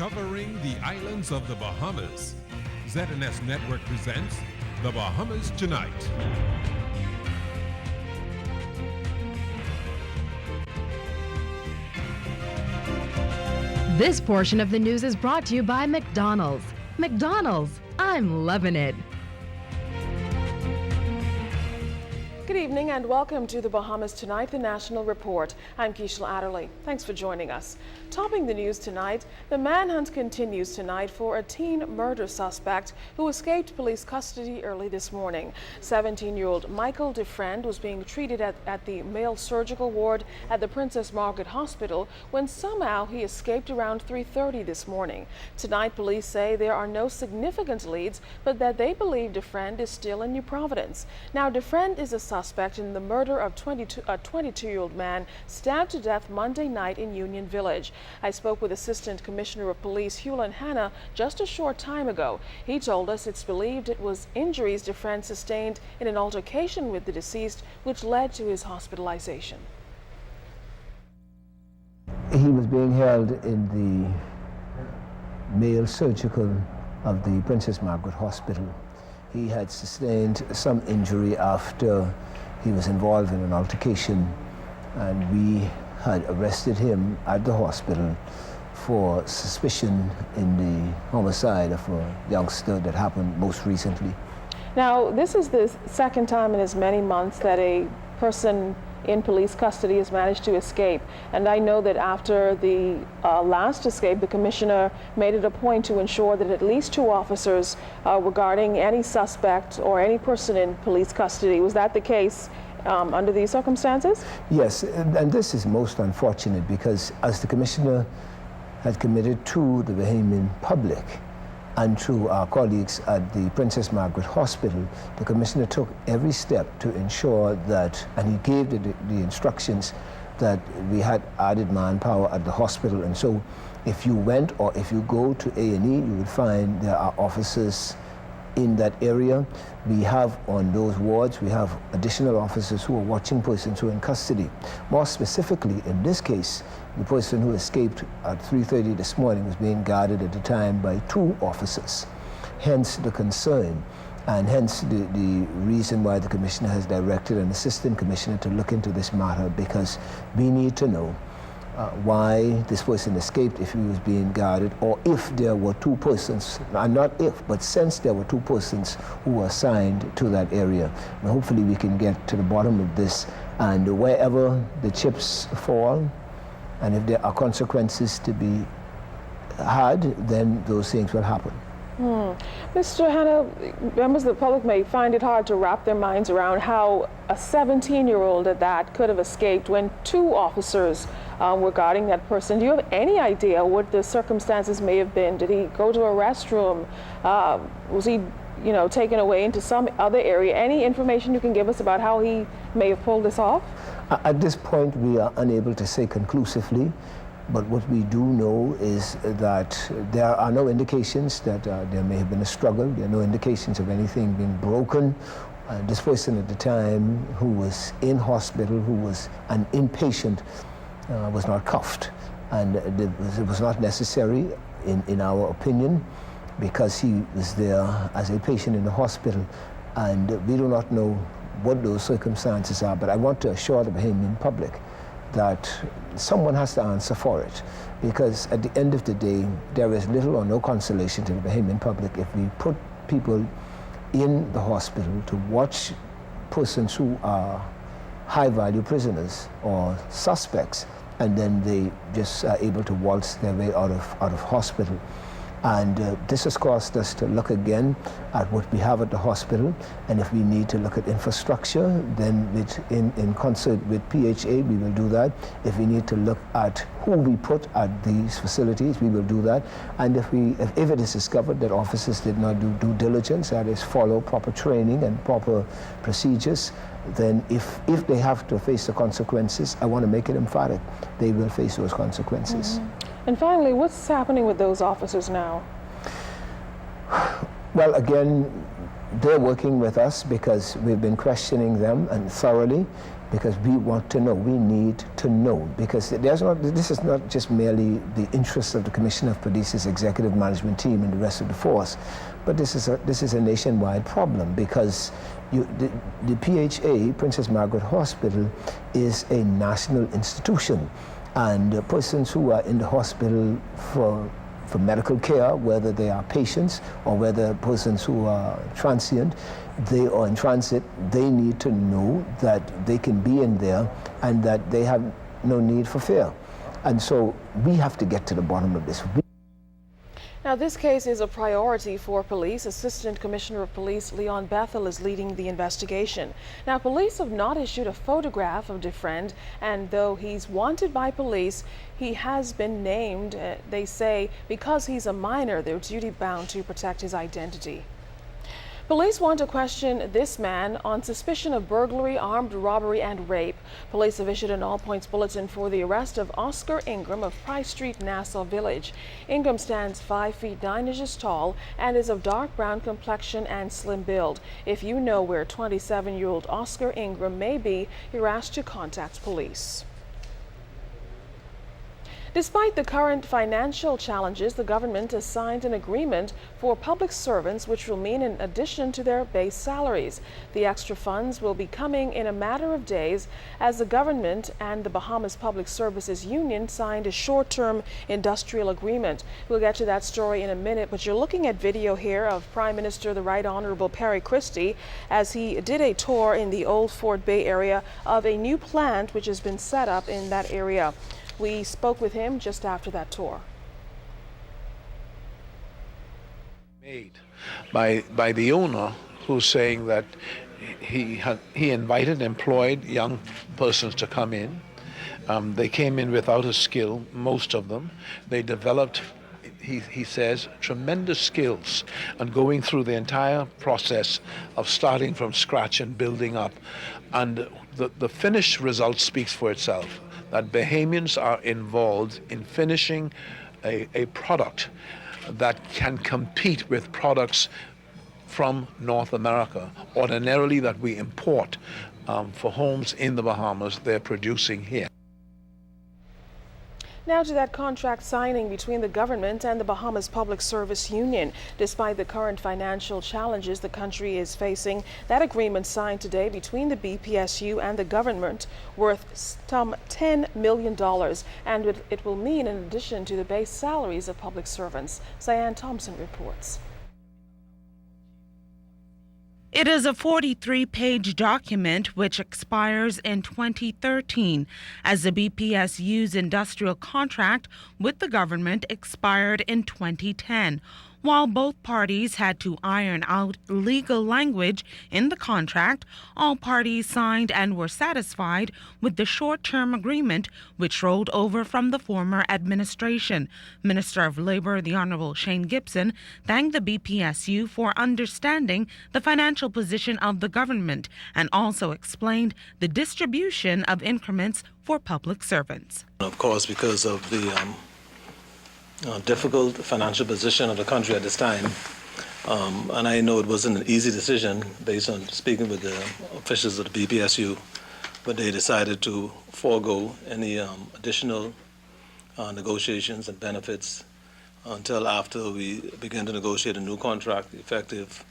Covering the islands of the Bahamas, ZNS Network presents The Bahamas Tonight. This portion of the news is brought to you by McDonald's. McDonald's, I'm loving it. Good evening and welcome to the Bahamas Tonight, the National Report. I'm Keishla Adderley. Thanks for joining us. Topping the news tonight, the manhunt continues tonight for a teen murder suspect who escaped police custody early this morning. 17-year-old Michael DeFriend was being treated at the male surgical ward at the Princess Margaret Hospital when somehow he escaped around 3:30 this morning. Tonight, police say there are no significant leads, but that they believe DeFriend is still in New Providence. Now, DeFriend is a suspect in the murder of a 22-year-old man stabbed to death Monday night in Union Village. I spoke with Assistant Commissioner of Police Hewlin Hanna just a short time ago. He told us it's believed it was injuries DeFriend sustained in an altercation with the deceased which led to his hospitalization. He was being held in the male surgical of the Princess Margaret Hospital. He had sustained some injury after he was involved in an altercation, and we had arrested him at the hospital for suspicion in the homicide of a youngster that happened most recently. Now, this is the second time in as many months that a person in police custody has managed to escape. And I know that after the last escape, the commissioner made it a point to ensure that at least 2 officers were guarding any suspect or any person in police custody. Was that the case under these circumstances? Yes, and this is most unfortunate because as the commissioner had committed to the Bahamian public and to our colleagues at the Princess Margaret Hospital, the commissioner took every step to ensure that, and he gave the instructions that we had added manpower at the hospital. And so if you went or if you go to A&E, you would find there are officers in that area. We have on those wards, we have additional officers who are watching persons who are in custody. More specifically, in this case, the person who escaped at 3:30 this morning was being guarded at the time by 2 officers. Hence the concern, and hence the reason why the commissioner has directed an assistant commissioner to look into this matter, because we need to know why this person escaped, if he was being guarded, or if there were 2 persons, and not if, but since there were 2 persons who were assigned to that area. And hopefully we can get to the bottom of this, and wherever the chips fall, and if there are consequences to be had, then those things will happen. Mr. Hanna, members of the public may find it hard to wrap their minds around how a 17-year-old at that could have escaped when 2 officers were guarding that person. Do you have any idea what the circumstances may have been? Did he go to a restroom? Was he, taken away into some other area? Any information you can give us about how he may have pulled this off? At this point, we are unable to say conclusively. But what we do know is that there are no indications that there may have been a struggle. There are no indications of anything being broken. This person at the time who was in hospital, who was an inpatient, was not cuffed. And it was not necessary, in our opinion, because he was there as a patient in the hospital. And we do not know what those circumstances are. But I want to assure the Bahamian public that someone has to answer for it, because at the end of the day, there is little or no consolation to the Bahamian public if we put people in the hospital to watch persons who are high-value prisoners or suspects, and then they just are able to waltz their way out of hospital. And this has caused us to look again at what we have at the hospital, and if we need to look at infrastructure, then in concert with PHA, we will do that. If we need to look at who we put at these facilities, we will do that. And if it is discovered that officers did not do due diligence, that is, follow proper training and proper procedures, then if they have to face the consequences, I want to make it emphatic, they will face those consequences. And finally, what's happening with those officers now? Well, again, they're working with us because we've been questioning them and thoroughly, because we want to know. We need to know, because this is not just merely the interests of the Commissioner of Police's executive management team and the rest of the force, but this is a nationwide problem, because the PHA, Princess Margaret Hospital, is a national institution, and persons who are in the hospital for medical care, whether they are patients or whether persons who are transient, they are in transit, they need to know that they can be in there and that they have no need for fear. And so we have to get to the bottom of this. Now, this case is a priority for police. Assistant Commissioner of Police Leon Bethel is leading the investigation. Now, police have not issued a photograph of DeFriend, and though he's wanted by police, he has been named, they say, because he's a minor, they're duty-bound to protect his identity. Police want to question this man on suspicion of burglary, armed robbery, and rape. Police have issued an all-points bulletin for the arrest of Oscar Ingram of Price Street, Nassau Village. Ingram stands 5 feet 9 inches tall and is of dark brown complexion and slim build. If you know where 27-year-old Oscar Ingram may be, you're asked to contact police. Despite the current financial challenges, the government has signed an agreement for public servants, which will mean in addition to their base salaries. The extra funds will be coming in a matter of days, as the government and the Bahamas Public Services Union signed a short-term industrial agreement. We'll get to that story in a minute, but you're looking at video here of Prime Minister the Right Honorable Perry Christie as he did a tour in the Old Fort Bay area of a new plant which has been set up in that area. We spoke with him just after that tour. Made by the owner, who's saying that he invited employed young persons to come in. They came in without a skill, most of them. They developed, he says, tremendous skills and going through the entire process of starting from scratch and building up. And the finished result speaks for itself, that Bahamians are involved in finishing a product that can compete with products from North America, ordinarily that we import for homes in the Bahamas. They're producing here. Now to that contract signing between the government and the Bahamas Public Service Union. Despite the current financial challenges the country is facing, that agreement signed today between the BPSU and the government worth some $10 million, and it will mean in addition to the base salaries of public servants. Cyan Thompson reports. It is a 43-page document which expires in 2013, as the BPSU's industrial contract with the government expired in 2010. While both parties had to iron out legal language in the contract, all parties signed and were satisfied with the short-term agreement, which rolled over from the former administration. Minister of Labor, the Honorable Shane Gibson, thanked the BPSU for understanding the financial position of the government and also explained the distribution of increments for public servants. Of course, because of the difficult financial position of the country at this time. And I know it wasn't an easy decision based on speaking with the officials of the BPSU, but they decided to forego any additional negotiations and benefits until after we begin to negotiate a new contract effective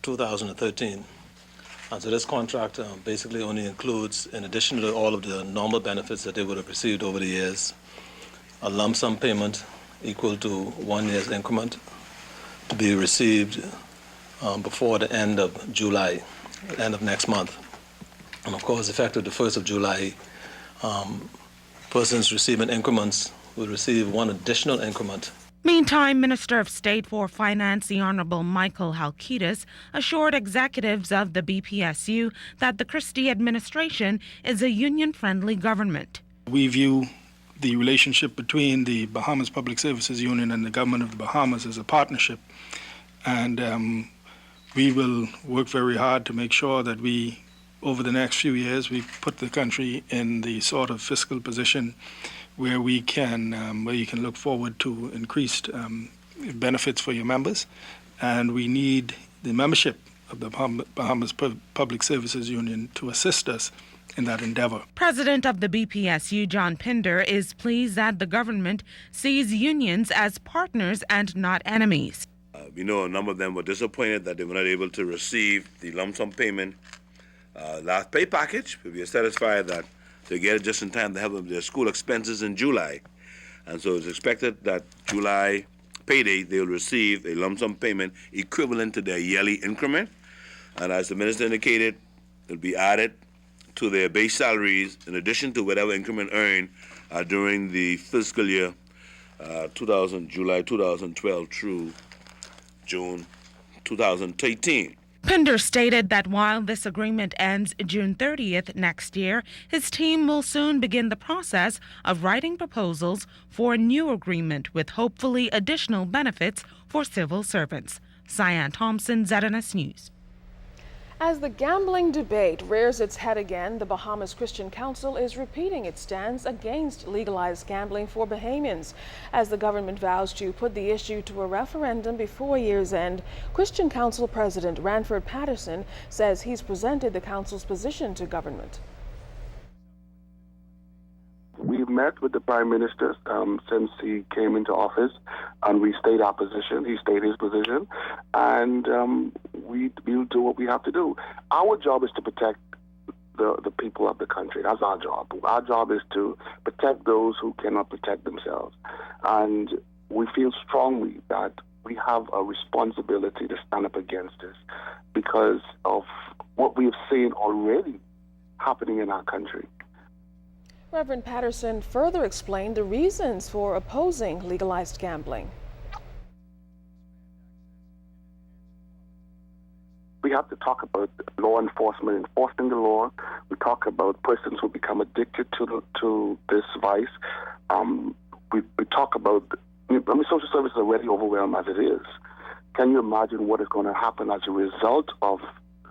2013. And so this contract basically only includes, in addition to all of the normal benefits that they would have received over the years, a lump sum payment equal to 1 year's increment to be received before the end of July, end of next month. And of course, effective the 1st of July, persons receiving increments will receive one additional increment. Meantime, Minister of State for Finance, the Honorable Michael Halkitis, assured executives of the BPSU that the Christie administration is a union-friendly government. We view the relationship between the Bahamas Public Services Union and the government of the Bahamas as a partnership, and we will work very hard to make sure that we, over the next few years, we put the country in the sort of fiscal position where we can, where you can look forward to increased benefits for your members, and we need the membership of the Bahamas Public Services Union to assist us in that endeavor. President of the BPSU, John Pinder, is pleased that the government sees unions as partners and not enemies. We know a number of them were disappointed that they were not able to receive the lump sum payment last pay package, but we are satisfied that they get it just in time to help their school expenses in July. And so it's expected that July payday they will receive a lump sum payment equivalent to their yearly increment. And as the minister indicated, it will be added to their base salaries in addition to whatever increment earned during the fiscal year July 2012 through June 2013. Pinder stated that while this agreement ends June 30th next year, his team will soon begin the process of writing proposals for a new agreement with hopefully additional benefits for civil servants. Cyan Thompson, ZNS News. As the gambling debate rears its head again, the Bahamas Christian Council is repeating its stance against legalized gambling for Bahamians. As the government vows to put the issue to a referendum before year's end, Christian Council President Ranford Patterson says he's presented the council's position to government. We've met with the Prime Minister since he came into office, and we state our position. He stated his position, and we'll do what we have to do. Our job is to protect the people of the country. That's our job. Our job is to protect those who cannot protect themselves. And we feel strongly that we have a responsibility to stand up against this because of what we have seen already happening in our country. Reverend Patterson further explained the reasons for opposing legalized gambling. We have to talk about law enforcement enforcing the law. We talk about persons who become addicted to this vice. We talk about, social services are already overwhelmed as it is. Can you imagine what is going to happen as a result of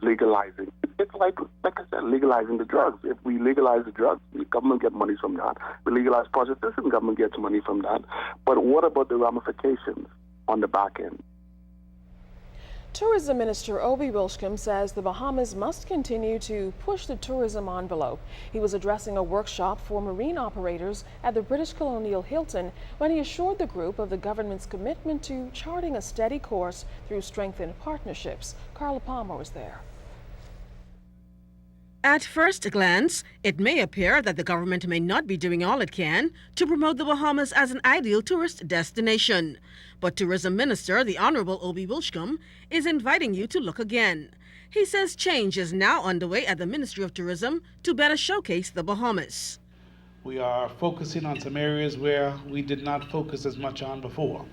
legalizing? It's like I said, legalizing the drugs. If we legalize the drugs, the government gets money from that. We legalize prostitution, government gets money from that. But what about the ramifications on the back end? Tourism Minister Obi Wilshcombe says the Bahamas must continue to push the tourism envelope. He was addressing a workshop for marine operators at the British Colonial Hilton when he assured the group of the government's commitment to charting a steady course through strengthened partnerships. Carla Palmer was there. At first glance, it may appear that the government may not be doing all it can to promote the Bahamas as an ideal tourist destination. But Tourism Minister, the Honorable Obi Wilshcombe, is inviting you to look again. He says change is now underway at the Ministry of Tourism to better showcase the Bahamas. We are focusing on some areas where we did not focus as much on before.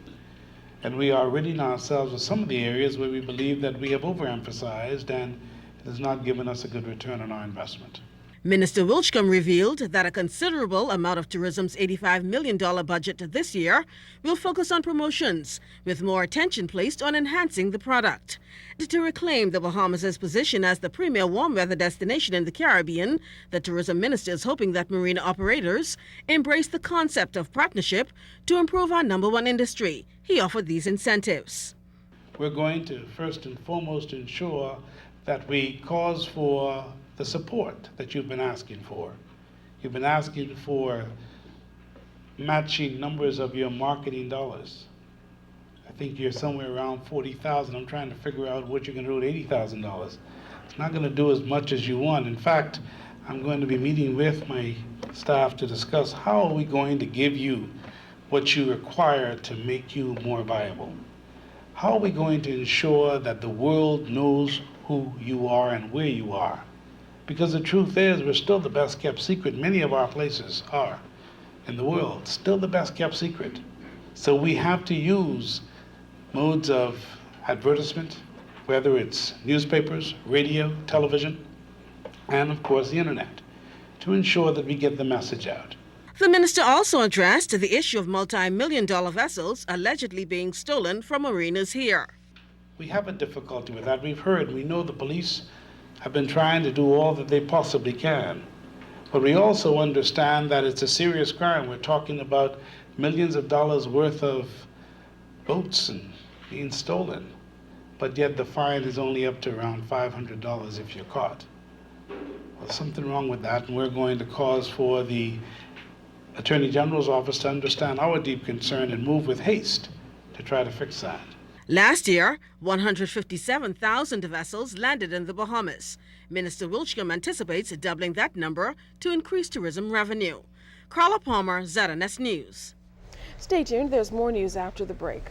And we are ridding ourselves of some of the areas where we believe that we have overemphasized and it has not given us a good return on our investment. Minister Wilshcombe revealed that a considerable amount of tourism's $85 million budget this year will focus on promotions, with more attention placed on enhancing the product. To reclaim the Bahamas' position as the premier warm weather destination in the Caribbean, the tourism minister is hoping that marina operators embrace the concept of partnership to improve our #1 industry. He offered these incentives. We're going to first and foremost ensure that we cause for the support that you've been asking for. You've been asking for matching numbers of your marketing dollars. I think you're somewhere around 40,000. I'm trying to figure out what you're going to do with $80,000. It's not going to do as much as you want. In fact, I'm going to be meeting with my staff to discuss how are we going to give you what you require to make you more viable. How are we going to ensure that the world knows who you are and where you are? Because the truth is, we're still the best kept secret. Many of our places are in the world, still the best kept secret. So we have to use modes of advertisement, whether it's newspapers, radio, television, and of course the internet, to ensure that we get the message out. The minister also addressed the issue of multi-million-dollar vessels allegedly being stolen from marinas here. We have a difficulty with that. We know the police have been trying to do all that they possibly can. But we also understand that it's a serious crime. We're talking about millions of dollars worth of boats and being stolen. But yet the fine is only up to around $500 if you're caught. There's something wrong with that, and we're going to cause for the Attorney General's office to understand our deep concern and move with haste to try to fix that. Last year, 157,000 vessels landed in the Bahamas. Minister Wiltshire anticipates doubling that number to increase tourism revenue. Carla Palmer, ZNS News. Stay tuned. There's more news after the break.